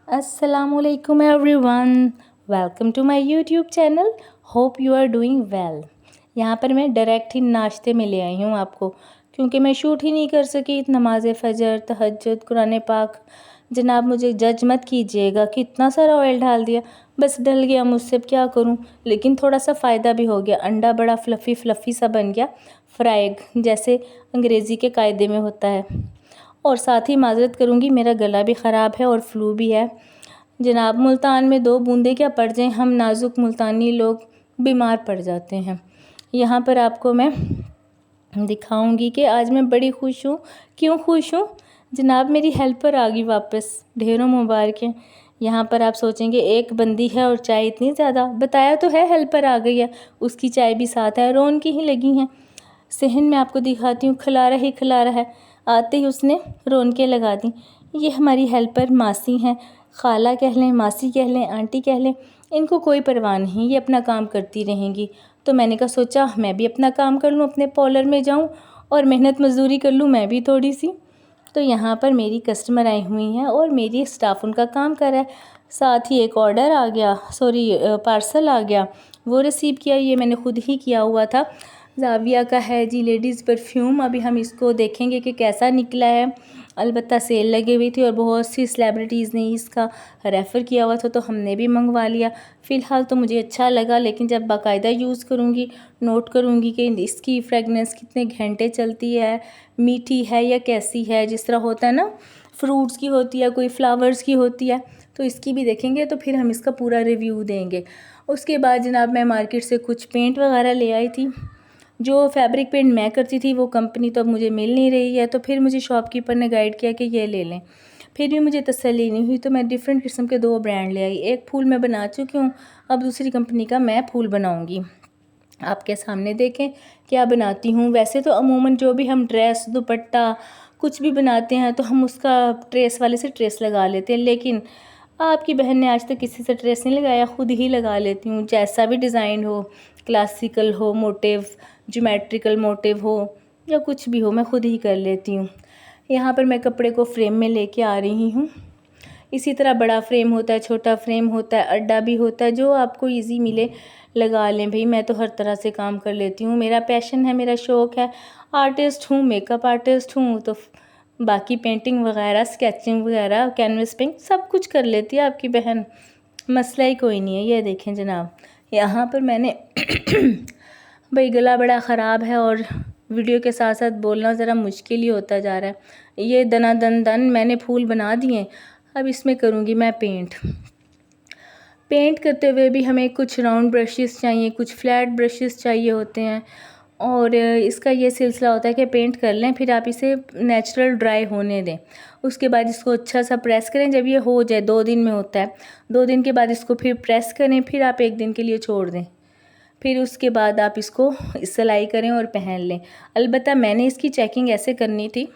Assalamualaikum everyone. Welcome to my YouTube channel. Hope you are doing well. यहाँ पर मैं direct ही नाश्ते में ले आई हूँ आपको, क्योंकि मैं शूट ही नहीं कर सकी. नमाज फ़जर, तहज्जुद, कुरान पाक. जनाब मुझे जज मत कीजिएगा कि इतना सारा ऑयल डाल दिया. बस डल गया मुझसे, अब क्या करूँ. लेकिन थोड़ा सा फ़ायदा भी हो गया. अंडा बड़ा फ्लफ़ी सा बन गया, फ्राइड, जैसे अंग्रेज़ी के कायदे में होता है. और साथ ही माज़रत करूँगी, मेरा गला भी ख़राब है और फ्लू भी है. जनाब मुल्तान में 2 बूंदें क्या पड़ जाएं, हम नाजुक मुल्तानी लोग बीमार पड़ जाते हैं. यहाँ पर आपको मैं दिखाऊंगी कि आज मैं बड़ी खुश हूँ. क्यों खुश हूँ? जनाब मेरी हेल्पर आ गई वापस. ढेरों मुबारकें. यहाँ पर आप सोचेंगे एक बंदी है और चाय इतनी ज़्यादा. बताया तो है हेल्पर आ गई है, उसकी चाय भी साथ है, रोन की ही लगी हैं. सहन में आपको दिखाती हूँ, खिला रहा है. आते ही उसने रौनकें लगा दी. ये हमारी हेल्पर मासी हैं. खाला कह लें, मासी कह लें, आंटी कह लें, इनको कोई परवाह नहीं, ये अपना काम करती रहेंगी. तो मैंने कहा सोचा मैं भी अपना काम कर लूँ, अपने पार्लर में जाऊँ और मेहनत मजदूरी कर लूँ मैं भी थोड़ी सी. तो यहाँ पर मेरी कस्टमर आई हुई हैं और मेरी स्टाफ उनका काम कर रहा है. साथ ही एक ऑर्डर आ गया, पार्सल आ गया, वो रिसीव किया. ये मैंने खुद ही किया हुआ था. ज़ाविया का है जी, लेडीज़ परफ्यूम. अभी हम इसको देखेंगे कि कैसा निकला है. अलबत्ता सेल लगी हुई थी और बहुत सी सेलिब्रिटीज़ ने इसका रेफ़र किया हुआ था, तो हमने भी मंगवा लिया. फ़िलहाल तो मुझे अच्छा लगा, लेकिन जब बाकायदा यूज़ करूँगी नोट करूँगी कि इसकी फ्रेगनेंस कितने घंटे चलती है, मीठी है या कैसी है. जिस तरह होता है ना, फ्रूट्स की होती है, कोई फ्लावर्स की होती है, तो इसकी भी देखेंगे, तो फिर हम इसका पूरा रिव्यू देंगे. उसके बाद जनाब मैं मार्केट से कुछ पेंट वगैरह ले आई थी. जो फैब्रिक पेंट मैं करती थी वो कंपनी तो अब मुझे मिल नहीं रही है, तो फिर मुझे शॉपकीपर ने गाइड किया कि ये ले लें. फिर भी मुझे तसल्ली नहीं हुई, तो मैं डिफरेंट किस्म के 2 ब्रांड ले आई. एक फूल मैं बना चुकी हूँ, अब दूसरी कंपनी का मैं फूल बनाऊँगी. आपके सामने देखें क्या बनाती हूँ. वैसे तो अमूमन जो भी हम ड्रेस, दुपट्टा कुछ भी बनाते हैं तो हम उसका ट्रेस वाले से ट्रेस लगा लेते हैं, लेकिन आपकी बहन ने आज तक किसी से ट्रेस नहीं लगाया, ख़ुद ही लगा लेती हूँ. जैसा भी डिज़ाइन हो, क्लासिकल हो, मोटिव, ज्योमेट्रिकल मोटिव हो या कुछ भी हो, मैं ख़ुद ही कर लेती हूँ. यहाँ पर मैं कपड़े को फ्रेम में लेके आ रही हूँ. इसी तरह बड़ा फ्रेम होता है, छोटा फ्रेम होता है, अड्डा भी होता है, जो आपको इजी मिले लगा लें. भाई मैं तो हर तरह से काम कर लेती हूँ, मेरा पैशन है, मेरा शौक़ है. आर्टिस्ट हूँ, मेकअप आर्टिस्ट हूँ, तो बाकी पेंटिंग वगैरह, स्केचिंग वगैरह, कैनवस पेंट सब कुछ कर लेती है आपकी बहन. मसला ही कोई नहीं है. ये देखें जनाब, यहाँ पर मैंने भाई गला बड़ा ख़राब है और वीडियो के साथ साथ बोलना ज़रा मुश्किल ही होता जा रहा है. ये दन मैंने फूल बना दिए. अब इसमें करूँगी मैं पेंट करते हुए भी हमें कुछ राउंड ब्रशेस चाहिए, कुछ फ्लैट ब्रशेस चाहिए होते हैं. और इसका ये सिलसिला होता है कि पेंट कर लें, फिर आप इसे नेचुरल ड्राई होने दें. उसके बाद इसको अच्छा सा प्रेस करें. जब ये हो जाए, 2 दिन में होता है, 2 दिन के बाद इसको फिर प्रेस करें, फिर आप 1 दिन के लिए छोड़ दें. फिर उसके बाद आप इसको सिलाई करें और पहन लें. अलबत्ता मैंने इसकी चेकिंग ऐसे करनी थी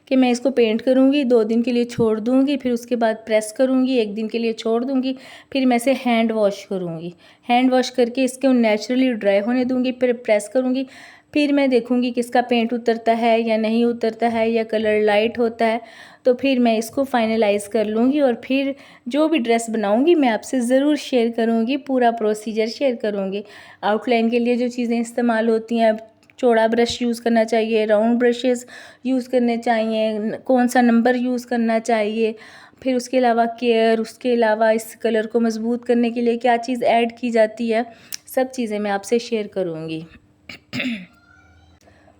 कि मैं इसको पेंट करूँगी, 2 दिन के लिए छोड़ दूँगी, फिर उसके बाद प्रेस करूँगी, 1 दिन के लिए छोड़ दूँगी, फिर मैं इसे हैंड वॉश करूँगी. हैंड वॉश करके इसको नेचुरली ड्राई होने दूँगी, फिर प्रेस करूँगी. फिर मैं देखूँगी कि इसका पेंट उतरता है या नहीं उतरता है, या कलर लाइट होता है, तो फिर मैं इसको फाइनलाइज़ कर लूँगी. और फिर जो भी ड्रेस बनाऊँगी मैं आपसे ज़रूर शेयर करूँगी, पूरा प्रोसीजर शेयर करूँगी. आउटलाइन के लिए जो चीज़ें इस्तेमाल होती हैं, चौड़ा ब्रश यूज़ करना चाहिए, राउंड ब्रशेस यूज़ करने चाहिए, कौन सा नंबर यूज़ करना चाहिए, फिर उसके अलावा केयर, उसके अलावा इस कलर को मज़बूत करने के लिए क्या चीज़ ऐड की जाती है, सब चीज़ें मैं आपसे शेयर करूँगी.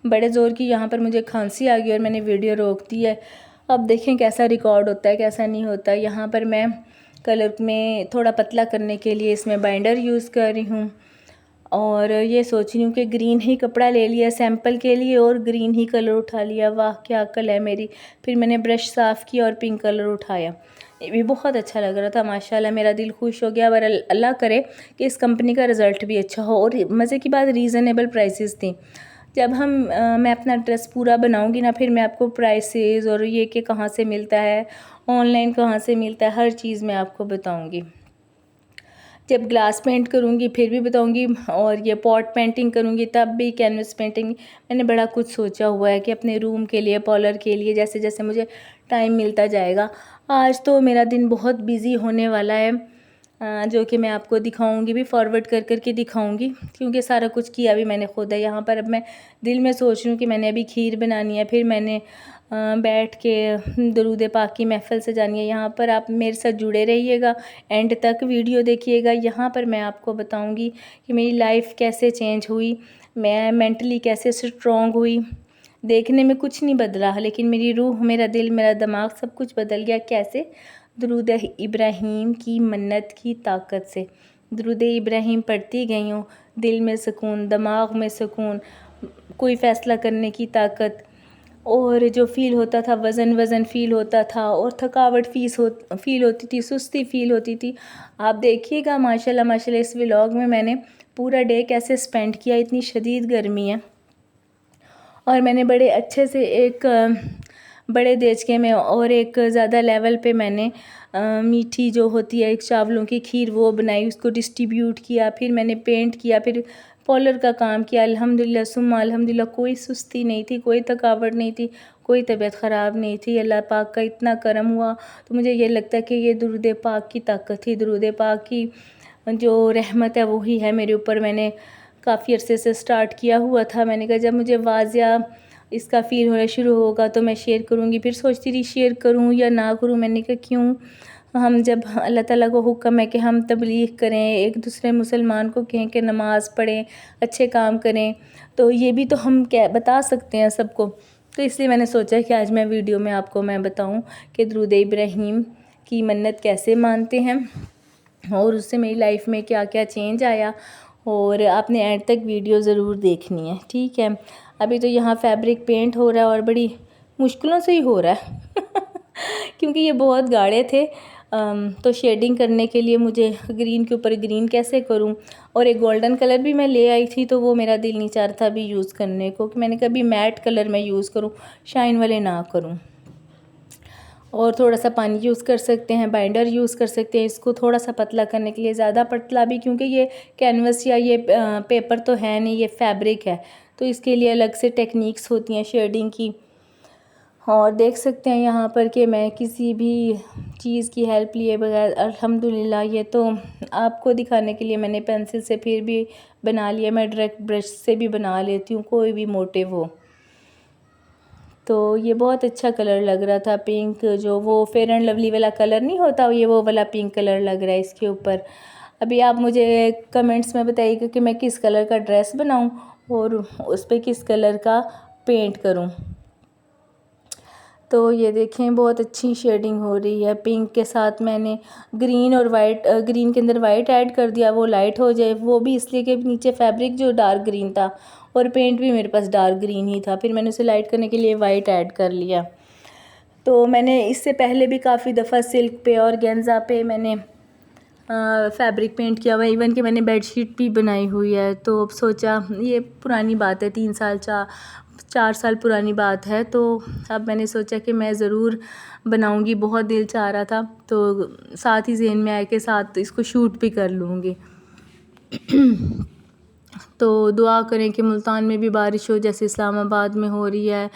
बड़े ज़ोर की यहाँ पर मुझे खांसी आ गई और मैंने वीडियो रोक दी है. अब देखें कैसा रिकॉर्ड होता है, कैसा नहीं होता. यहाँ पर मैं कलर में थोड़ा पतला करने के लिए इसमें बाइंडर यूज़ कर रही हूँ. और ये सोच रही हूँ कि ग्रीन ही कपड़ा ले लिया सैम्पल के लिए और ग्रीन ही कलर उठा लिया. वाह क्या अक्ल है मेरी. फिर मैंने ब्रश साफ़ किया और पिंक कलर उठाया. ये भी बहुत अच्छा लग रहा था माशाल्लाह. मेरा दिल खुश हो गया. और अल्लाह करे कि इस कंपनी का रिज़ल्ट भी अच्छा हो. और मज़े की बात, रीज़नेबल प्राइसेस थी. जब मैं अपना ड्रेस पूरा बनाऊंगी ना, फिर मैं आपको प्राइसेस और ये कि कहाँ से मिलता है, ऑनलाइन कहाँ से मिलता है, हर चीज़ मैं आपको बताऊंगी. जब ग्लास पेंट करूँगी फिर भी बताऊँगी, और ये पॉट पेंटिंग करूँगी तब भी, कैनवस पेंटिंग. मैंने बड़ा कुछ सोचा हुआ है कि अपने रूम के लिए, पार्लर के लिए, जैसे जैसे मुझे टाइम मिलता जाएगा। आज तो मेरा दिन बहुत बिज़ी होने वाला है, जो कि मैं आपको दिखाऊंगी भी, फॉरवर्ड कर कर के दिखाऊंगी, क्योंकि सारा कुछ किया भी मैंने खुद है। यहाँ पर अब मैं दिल में सोच रही हूँ कि मैंने अभी खीर बनानी है, फिर मैंने बैठ के दरूद पाक की महफ़िल सजानी है। यहाँ पर आप मेरे साथ जुड़े रहिएगा, एंड तक वीडियो देखिएगा। यहाँ पर मैं आपको बताऊँगी कि मेरी लाइफ कैसे चेंज हुई, मैं मेंटली कैसे स्ट्रॉन्ग हुई। देखने में कुछ नहीं बदला, लेकिन मेरी रूह, मेरा दिल, मेरा दिमाग सब कुछ बदल गया। कैसे? दरूद इब्राहीम की मन्नत की ताकत से। दरूद इब्राहीम पढ़ती गई हूँ, दिल में सुकून, दिमाग में सुकून, कोई फ़ैसला करने की ताकत, और जो फ़ील होता था, वज़न फ़ील होता था, और थकावट फ़ील होती थी, सुस्ती फ़ील होती थी। आप देखिएगा माशाल्लाह माशाल्लाह इस व्लॉग में मैंने पूरा डे कैसे स्पेंड किया। इतनी शदीद गर्मी है, और मैंने बड़े अच्छे से एक बड़े देचके में और एक ज़्यादा लेवल पे मैंने मीठी जो होती है एक चावलों की खीर वो बनाई, उसको डिस्ट्रीब्यूट किया, फिर मैंने पेंट किया, फिर पॉलर का काम किया। अल्हम्दुलिल्लाह सुम्मा अल्हम्दुलिल्लाह, कोई सुस्ती नहीं थी, कोई थकावट नहीं थी, कोई तबीयत ख़राब नहीं थी। अल्लाह पाक का इतना करम हुआ। तो मुझे ये लगता है कि ये दुरूद पाक की ताकत थी, दुरूद पाक की जो रहमत है वही है मेरे ऊपर। मैंने काफ़ी अरसे से स्टार्ट किया हुआ था। मैंने कहा जब मुझे वाज़िया इसका फ़ील होना शुरू होगा तो मैं शेयर करूँगी। फिर सोचती रही शेयर करूँ या ना करूँ। मैंने कहा क्यों, हम जब अल्लाह ताला को हुक्म है कि हम तबलीग करें, एक दूसरे मुसलमान को कहें कि नमाज़ पढ़ें, अच्छे काम करें, तो ये भी तो हम क्या बता सकते हैं सबको। तो इसलिए मैंने सोचा कि आज मैं वीडियो में आपको मैं बताऊँ कि दरूद इब्राहीम की मन्नत कैसे मानते हैं, और उससे मेरी लाइफ में क्या क्या चेंज आया। और आपने एंड तक वीडियो ज़रूर देखनी है, ठीक है। अभी तो यहाँ फैब्रिक पेंट हो रहा है, और बड़ी मुश्किलों से ही हो रहा है क्योंकि ये बहुत गाढ़े थे। तो शेडिंग करने के लिए मुझे ग्रीन के ऊपर ग्रीन कैसे करूं, और एक गोल्डन कलर भी मैं ले आई थी, तो वो मेरा दिल नहीं चाह रहा था अभी यूज़ करने को, कि मैंने कभी मैट कलर में यूज़ करूं, शाइन वाले ना करूं। और थोड़ा सा पानी यूज़ कर सकते हैं, बाइंडर यूज़ कर सकते हैं इसको थोड़ा सा पतला करने के लिए, ज़्यादा पतला भी, क्योंकि ये कैनवस या ये पेपर तो है नहीं, ये फैब्रिक है, तो इसके लिए अलग से टेक्निक्स होती हैं शेडिंग की। और देख सकते हैं यहाँ पर कि मैं किसी भी चीज़ की हेल्प लिए बगैर अल्हम्दुलिल्लाह, ये तो आपको दिखाने के लिए मैंने पेंसिल से फिर भी बना लिया। मैं डायरेक्ट ब्रश से भी बना लेती हूँ कोई भी मोटिव हो। तो ये बहुत अच्छा कलर लग रहा था, पिंक, जो वो फेयर एंड लवली वाला कलर नहीं होता, ये वो वाला पिंक कलर लग रहा है इसके ऊपर। अभी आप मुझे कमेंट्स में बताइएगा कि मैं किस कलर का ड्रेस बनाऊं और उस पर किस कलर का पेंट करूं। तो ये देखें बहुत अच्छी शेडिंग हो रही है। पिंक के साथ मैंने ग्रीन और वाइट, ग्रीन के अंदर वाइट ऐड कर दिया, वो लाइट हो जाए, वो भी इसलिए कि नीचे फैब्रिक जो डार्क ग्रीन था और पेंट भी मेरे पास डार्क ग्रीन ही था, फिर मैंने उसे लाइट करने के लिए वाइट ऐड कर लिया। तो मैंने इससे पहले भी काफ़ी दफ़ा सिल्क पे और गेंजा पे मैंने फैब्रिक पेंट किया हुआ, इवन कि मैंने बेडशीट भी बनाई हुई है। तो अब सोचा, ये पुरानी बात है, 4 साल पुरानी बात है, तो अब मैंने सोचा कि मैं ज़रूर बनाऊंगी, बहुत दिल चाह रहा था, तो साथ ही ज़हन में आया कि साथ इसको शूट भी कर लूँगी। तो दुआ करें कि मुल्तान में भी बारिश हो, जैसे इस्लामाबाद में हो रही है,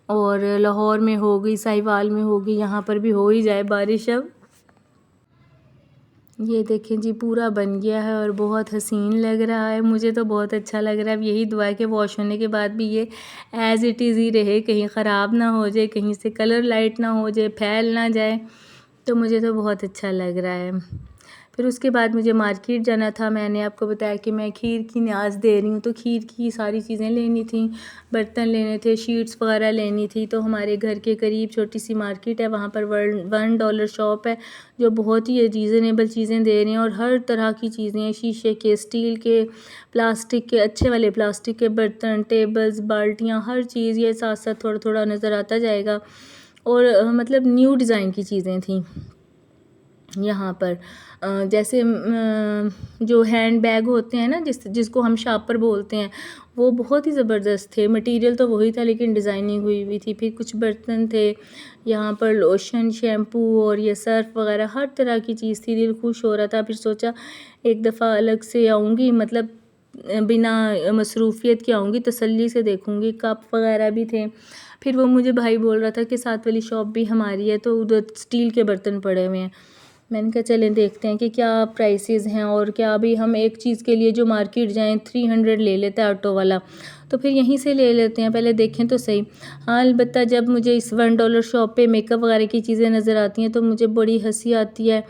और लाहौर में हो गई, साहिवाल में होगी, यहाँ पर भी हो ही जाए बारिश अब। ये देखें जी पूरा बन गया है और बहुत हसीन लग रहा है, मुझे तो बहुत अच्छा लग रहा है। अब यही दुआ है कि वॉश होने के बाद भी ये एज़ इट इज़ ही रहे, कहीं ख़राब ना हो जाए, कहीं से कलर लाइट ना हो जाए, फैल ना जाए। तो मुझे तो बहुत अच्छा लग रहा है। फिर उसके बाद मुझे मार्केट जाना था। मैंने आपको बताया कि मैं खीर की न्याज़ दे रही हूँ, तो खीर की सारी चीज़ें लेनी थी, बर्तन लेने थे, शीट्स वगैरह लेनी थी। तो हमारे घर के करीब छोटी सी मार्केट है, वहाँ पर $1 शॉप है, जो बहुत ही रीज़नेबल चीज़ें दे रहे हैं, और हर तरह की चीज़ें, शीशे के, स्टील के, प्लास्टिक के, अच्छे वाले प्लास्टिक के बर्तन, टेबल्स, बाल्टियाँ, हर चीज़। ये साथ साथ थोड़ा थोड़ा नज़र आता जाएगा, और मतलब न्यू डिज़ाइन की चीज़ें थी यहाँ पर। जैसे जो हैंड बैग होते हैं ना, जिसको हम शापर बोलते हैं, वो बहुत ही ज़बरदस्त थे। मटेरियल तो वही था, लेकिन डिज़ाइनिंग हुई हुई थी। फिर कुछ बर्तन थे यहाँ पर, लोशन, शैम्पू और ये सर्फ वगैरह, हर तरह की चीज़ थी। दिल खुश हो रहा था। फिर सोचा एक दफ़ा अलग से आऊँगी, मतलब बिना मसरूफ़ियत के आऊँगी, तसल्ली से देखूँगी। कप वग़ैरह भी थे। फिर वो मुझे भाई बोल रहा था कि साथ वाली शॉप भी हमारी है, तो उधर स्टील के बर्तन पड़े हुए हैं। मैंने कहा चलें देखते हैं कि क्या प्राइसेस हैं, और क्या अभी हम एक चीज़ के लिए जो मार्केट जाएँ 300 ले लेता है ऑटो वाला, तो फिर यहीं से ले लेते हैं, पहले देखें तो सही। हाँ, अलबत्ता जब मुझे इस $1 शॉप पे मेकअप वगैरह की चीज़ें नज़र आती हैं तो मुझे बड़ी हँसी आती है।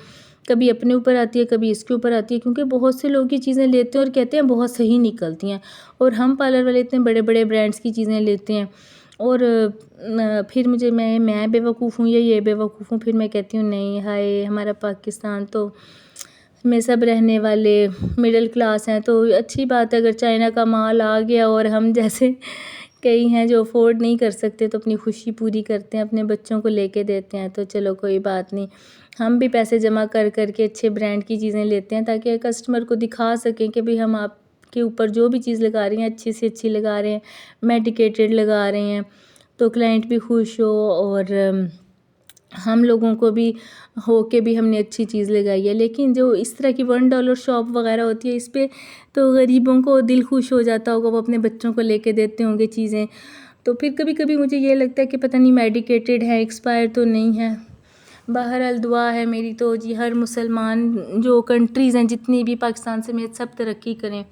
कभी अपने ऊपर आती है, कभी इसके ऊपर आती है, क्योंकि बहुत से लोग ये चीज़ें लेते हैं और कहते हैं बहुत सही निकलती हैं, और हम पार्लर वाले इतने बड़े बड़े ब्रांड्स की चीज़ें लेते हैं। और फिर मैं बेवकूफ़ हूँ या ये बेवकूफ़ हूँ, फिर मैं कहती हूँ नहीं, हाय हमारा पाकिस्तान तो में सब रहने वाले मिडिल क्लास हैं, तो अच्छी बात है अगर चाइना का माल आ गया, और हम जैसे कई हैं जो अफोर्ड नहीं कर सकते तो अपनी खुशी पूरी करते हैं, अपने बच्चों को लेके देते हैं। तो चलो कोई बात नहीं, हम भी पैसे जमा कर के अच्छे ब्रांड की चीज़ें लेते हैं, ताकि कस्टमर को दिखा सकें कि भाई हम आपके ऊपर जो भी चीज़ लगा रही हैं अच्छी से अच्छी लगा रहे हैं, मेडिकेटेड लगा रहे हैं, तो क्लाइंट भी खुश हो, और हम लोगों को भी हो के भी हमने अच्छी चीज़ लगाई है। लेकिन जो इस तरह की $1 शॉप वगैरह होती है, इस पे तो गरीबों को दिल खुश हो जाता होगा, वो अपने बच्चों को लेके देते होंगे चीज़ें। तो फिर कभी कभी मुझे ये लगता है कि पता नहीं मेडिकेटेड है, एक्सपायर तो नहीं है। बहरहाल दुआ है मेरी तो जी, हर मुसलमान जो कंट्रीज़ हैं जितनी भी पाकिस्तान समेत, सब तरक्की करें।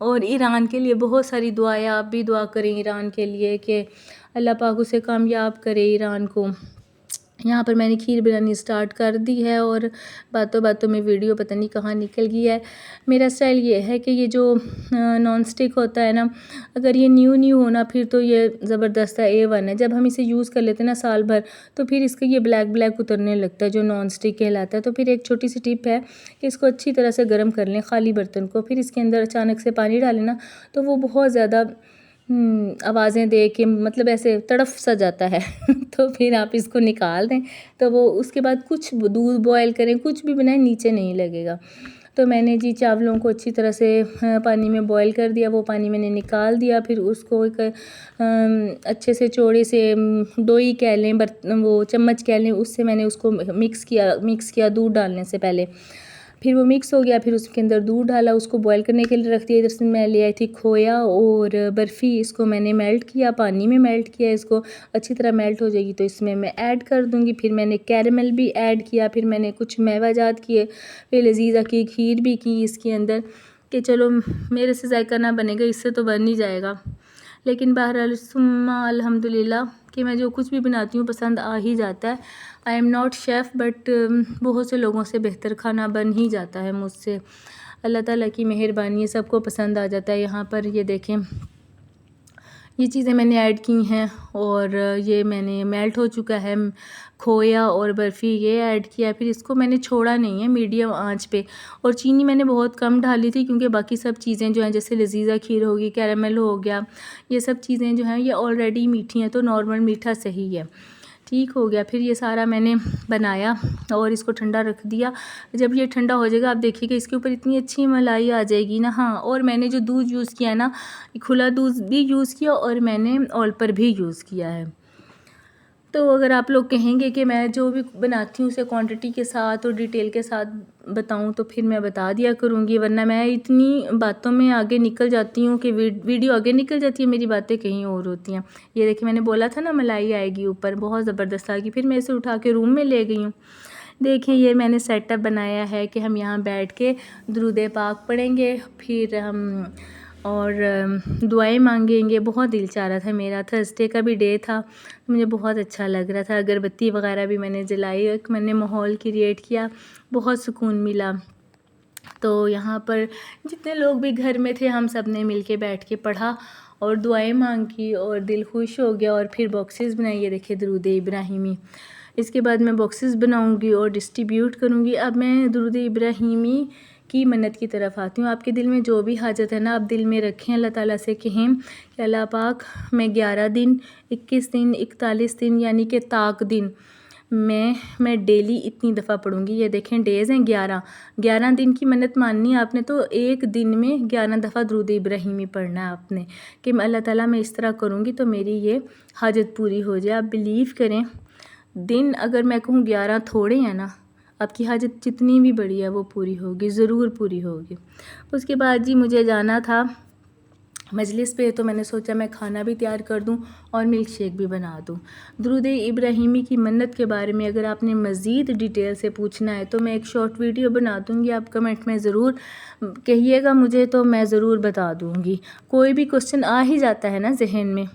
और ईरान के लिए बहुत सारी दुआएं, आप भी दुआ करें ईरान के लिए कि अल्लाह पाक उसे कामयाब करे ईरान को। यहाँ पर मैंने खीर बनानी स्टार्ट कर दी है, और बातों बातों में वीडियो पता नहीं कहाँ निकल गई है। मेरा स्टाइल ये है कि ये जो नॉन स्टिक होता है ना, अगर ये न्यू हो ना, फिर तो ये ज़बरदस्त है, A1 है। जब हम इसे यूज़ कर लेते हैं ना साल भर, तो फिर इसका ये ब्लैक उतरने लगता है, जो नॉन स्टिक कहलाता है। तो फिर एक छोटी सी टिप है कि इसको अच्छी तरह से गर्म कर लें, खाली बर्तन को, फिर इसके अंदर अचानक से पानी डालें ना, तो वो बहुत ज़्यादा आवाज़ें दे के, मतलब ऐसे तड़फ सा जाता है तो फिर आप इसको निकाल दें, तो वो उसके बाद कुछ दूध बॉयल करें, कुछ भी बनाएं, नीचे नहीं लगेगा। तो मैंने जी चावलों को अच्छी तरह से पानी में बॉयल कर दिया, वो पानी मैंने निकाल दिया। फिर उसको एक अच्छे से चौड़े से डोई कह लें, वो चम्मच कह लें, उससे मैंने उसको मिक्स किया दूध डालने से पहले। फिर वो मिक्स हो गया, फिर उसके अंदर दूध डाला, उसको बॉयल करने के लिए रख दिया। इधर से मैं ले आई थी खोया और बर्फ़ी, इसको मैंने मेल्ट किया, पानी में मेल्ट किया। इसको अच्छी तरह मेल्ट हो जाएगी तो इसमें मैं ऐड कर दूँगी। फिर मैंने कैरेमल भी ऐड किया, फिर मैंने कुछ मेवाजात किए, फिर लजीज़ा की खीर भी की इसके अंदर, कि चलो मेरे से जायका ना बनेगा, इससे तो बन ही जाएगा। लेकिन बहरहाल सुम्मा अल्हम्दुलिल्लाह कि मैं जो कुछ भी बनाती हूँ पसंद आ ही जाता है। I am not chef, but बहुत से लोगों से बेहतर खाना बन ही जाता है मुझसे। अल्लाह ताला की मेहरबानी है, सबको पसंद आ जाता है। यहाँ पर ये देखें, ये चीज़ें मैंने ऐड की हैं, और ये मैंने मेल्ट हो चुका है खोया और बर्फ़ी, ये ऐड किया। फिर इसको मैंने छोड़ा नहीं है, मीडियम आंच पे। और चीनी मैंने बहुत कम डाली थी, क्योंकि बाकी सब चीज़ें जो हैं, जैसे लजीज़ा खीर होगी, कैरामल हो गया, ये सब चीज़ें जो हैं ये ऑलरेडी मीठी हैं, तो नॉर्मल मीठा सही है, ठीक हो गया। फिर ये सारा मैंने बनाया और इसको ठंडा रख दिया। जब ये ठंडा हो जाएगा, आप देखिएगा इसके ऊपर इतनी अच्छी मलाई आ जाएगी ना। हाँ, और मैंने जो दूध यूज़ किया है ना, खुला दूध भी यूज़ किया, और मैंने ऑल पर भी यूज़ किया है। तो अगर आप लोग कहेंगे कि मैं जो भी बनाती हूँ उसे क्वांटिटी के साथ और डिटेल के साथ बताऊँ, तो फिर मैं बता दिया करूँगी, वरना मैं इतनी बातों में आगे निकल जाती हूँ कि वीडियो आगे निकल जाती है, मेरी बातें कहीं और होती हैं। ये देखिए, मैंने बोला था ना मलाई आएगी ऊपर, बहुत ज़बरदस्त आएगी। फिर मैं इसे उठा के रूम में ले गई हूँ। देखिए, ये मैंने सेटअप बनाया है कि हम यहाँ बैठ के दुरूद पाक पढ़ेंगे, फिर हम और दुआएं मांगेंगे। बहुत दिल चाह रहा था मेरा, थर्सडे का भी डे था, मुझे बहुत अच्छा लग रहा था। अगरबत्ती वगैरह भी मैंने जलाई, एक मैंने माहौल क्रिएट किया, बहुत सुकून मिला। तो यहाँ पर जितने लोग भी घर में थे, हम सब ने मिल के बैठ के पढ़ा और दुआएं मांगी, और दिल खुश हो गया। और फिर बॉक्सेस बनाए, ये देखिए दुरूद इब्राहिमी। इसके बाद मैं बॉक्सेस बनाऊंगी और डिस्ट्रीब्यूट करूंगी। अब मैं दुरूद इब्राहिमी की मन्नत की तरफ आती हूँ। आपके दिल में जो भी हाजत है ना, आप दिल में रखें, अल्लाह ताला से कहें कि अल्लाह पाक, मैं 11 दिन, 21 दिन, 41 दिन, यानी कि ताक दिन मैं डेली इतनी दफ़ा पढ़ूँगी। ये देखें, डेज़ हैं 11 दिन की मन्नत माननी है आपने, तो एक दिन में 11 दफ़ा दुरूद इब्राहिमी पढ़ना है आपने, कि अल्लाह ताला मैं इस तरह करूँगी तो मेरी ये हाजत पूरी हो जाए। आप बिलीव करें, दिन अगर मैं कहूँ 11 थोड़े हैं ना, आपकी हाजत जितनी भी बड़ी है वो पूरी होगी, ज़रूर पूरी होगी। उसके बाद जी मुझे जाना था मजलिस पे, तो मैंने सोचा मैं खाना भी तैयार कर दूं और मिल्क शेक भी बना दूं। दुरूद इब्राहिमी की मन्नत के बारे में अगर आपने मज़ीद डिटेल से पूछना है तो मैं एक शॉर्ट वीडियो बना दूंगी, आप कमेंट में ज़रूर कहिएगा मुझे, तो मैं ज़रूर बता दूंगी। कोई भी क्वेश्चन आ ही जाता है ना जहन में,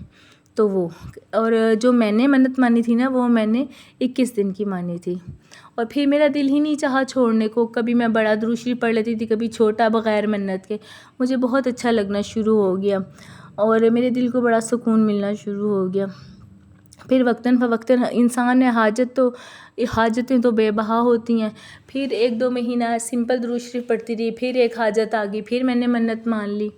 तो वो और जो मैंने मन्नत मानी थी ना, वो मैंने 21 दिन की मानी थी। और फिर मेरा दिल ही नहीं चाहा छोड़ने को। कभी मैं बड़ा दुरूद शरीफ पढ़ लेती थी, कभी छोटा बग़ैर मन्नत के। मुझे बहुत अच्छा लगना शुरू हो गया और मेरे दिल को बड़ा सुकून मिलना शुरू हो गया। फिर वक्तन फ़वक्तन इंसान है, हाजतें तो बेबहा होती हैं। फिर 1-2 महीना सिंपल दुरूद शरीफ पढ़ती रही, फिर एक हाजत आ गई, फिर मैंने मन्नत मान ली।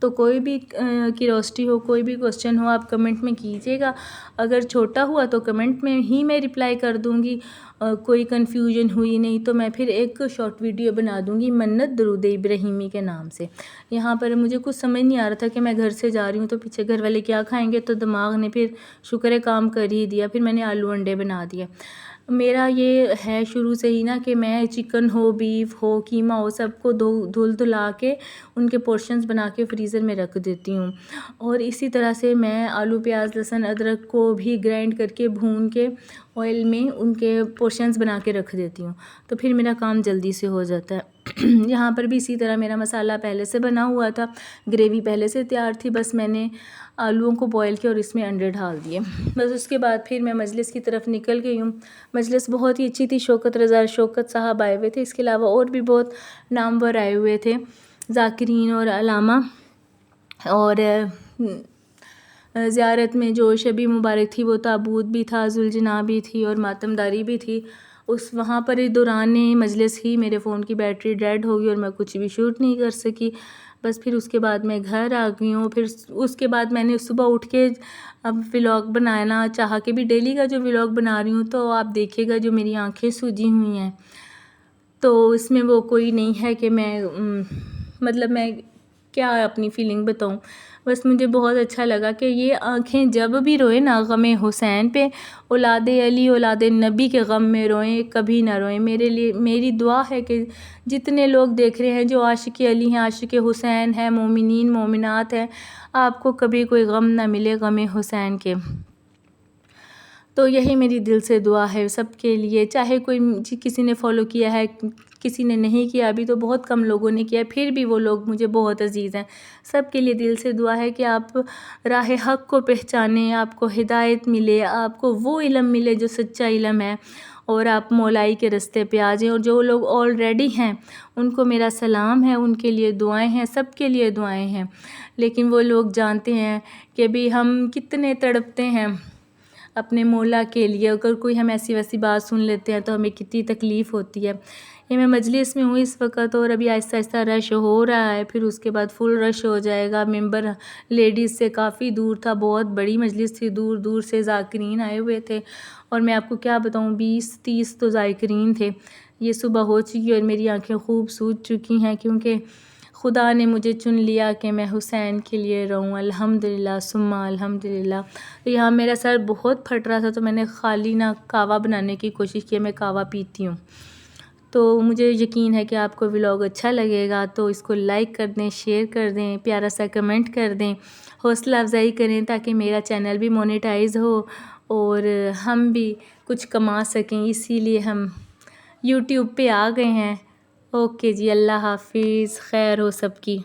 तो कोई भी क्यूरोसिटी हो, कोई भी क्वेश्चन हो, आप कमेंट में कीजिएगा। अगर छोटा हुआ तो कमेंट में ही मैं रिप्लाई कर दूँगी। कोई कन्फ्यूजन हुई नहीं तो मैं फिर एक शॉर्ट वीडियो बना दूँगी मन्नत दुरूद इब्राहिमी के नाम से। यहाँ पर मुझे कुछ समझ नहीं आ रहा था कि मैं घर से जा रही हूँ तो पीछे घर वाले क्या खाएंगे, तो दिमाग ने फिर शुक्र है काम कर ही दिया। फिर मैंने आलू अंडे बना दिए। मेरा ये है शुरू से ही ना कि मैं चिकन हो, बीफ हो, कीमा हो, सबको धुला के उनके पोर्शंस बना के फ्रीज़र में रख देती हूँ। और इसी तरह से मैं आलू, प्याज, लहसुन, अदरक को भी ग्राइंड करके भून के ऑयल में उनके पोर्शंस बना के रख देती हूँ, तो फिर मेरा काम जल्दी से हो जाता है। यहाँ पर भी इसी तरह मेरा मसाला पहले से बना हुआ था, ग्रेवी पहले से तैयार थी, बस मैंने आलूओं को बॉयल किया और इसमें अंडे डाल दिए। बस उसके बाद फिर मैं मजलिस की तरफ निकल गई हूँ। मजलिस बहुत ही अच्छी थी। शौकत साहब आए हुए थे, इसके अलावा और भी बहुत नामवर आए हुए थे, ज़ाकिरीन और अलामा। और ज़ियारत में जो शबी मुबारक थी वो ताबूत भी था, जुलजना भी थी और मातमदारी भी थी। उस वहाँ पर दौरान मजलिस ही मेरे फ़ोन की बैटरी डेड हो गई और मैं कुछ भी शूट नहीं कर सकी। बस फिर उसके बाद मैं घर आ गई हूँ। फिर उसके बाद मैंने सुबह उठ के अब व्लॉग बनाना चाहा कि भी डेली का जो व्लॉग बना रही हूँ, तो आप देखिएगा जो मेरी आँखें सूजी हुई हैं, तो इसमें वो कोई नहीं है कि मैं मतलब मैं क्या अपनी फ़ीलिंग बताऊँ। बस मुझे बहुत अच्छा लगा कि ये आँखें जब भी रोए ना ग़म हुसैन पे, औलाद अली औलाद नबी के ग़म में रोएं, कभी ना रोएं। मेरे लिए मेरी दुआ है कि जितने लोग देख रहे हैं जो आशिक़ अली हैं, आशिक़ हुसैन हैं, मोमिनीन मोमिनात हैं, आपको कभी कोई ग़म ना मिले ग़म हुसैन के। तो यही मेरी दिल से दुआ है सबके लिए, चाहे कोई किसी ने फॉलो किया है, किसी ने नहीं किया, अभी तो बहुत कम लोगों ने किया, फिर भी वो लोग मुझे बहुत अजीज़ हैं। सबके लिए दिल से दुआ है कि आप राह हक़ को पहचानें, आपको हिदायत मिले, आपको वो इल्म मिले जो सच्चा इल्म है और आप मौलाई के रास्ते पे आ जाएं। और जो लोग ऑलरेडी हैं उनको मेरा सलाम है, उनके लिए दुआएं हैं, सबके लिए दुआएं हैं। लेकिन वो लोग जानते हैं कि भी हम कितने तड़पते हैं अपने मौला के लिए। अगर कोई हम ऐसी वैसी बात सुन लेते हैं तो हमें कितनी तकलीफ़ होती है। ये मैं मजलिस में हूँ इस वक्त और अभी आहिस्ता आहिस्ता रश हो रहा है, फिर उसके बाद फुल रश हो जाएगा। मेंबर लेडीज़ से काफ़ी दूर था, बहुत बड़ी मजलिस थी, दूर दूर से ज़ाकिरीन आए हुए थे। और मैं आपको क्या बताऊँ, 20-30 तो ज़ाकिरीन थे। ये सुबह हो चुकी और मेरी आँखें खूब सूज चुकी हैं, क्योंकि खुदा ने मुझे चुन लिया कि मैं हुसैन के लिए रहूँ। अल्हम्दुलिल्लाह सुम्मा अल्हम्दुलिल्लाह। तो यहाँ मेरा सर बहुत फट रहा था, तो मैंने खाली ना कहवा बनाने की कोशिश की। मैं कहवा पीती हूँ। तो मुझे यकीन है कि आपको व्लॉग अच्छा लगेगा, तो इसको लाइक कर दें, शेयर कर दें, प्यारा सा कमेंट कर दें, हौसला अफजाई करें ताकि मेरा चैनल भी मोनेटाइज हो और हम भी कुछ कमा सकें। इसीलिए हम यूट्यूब पे आ गए हैं। ओके जी, अल्लाह हाफिज़, खैर हो सबकी।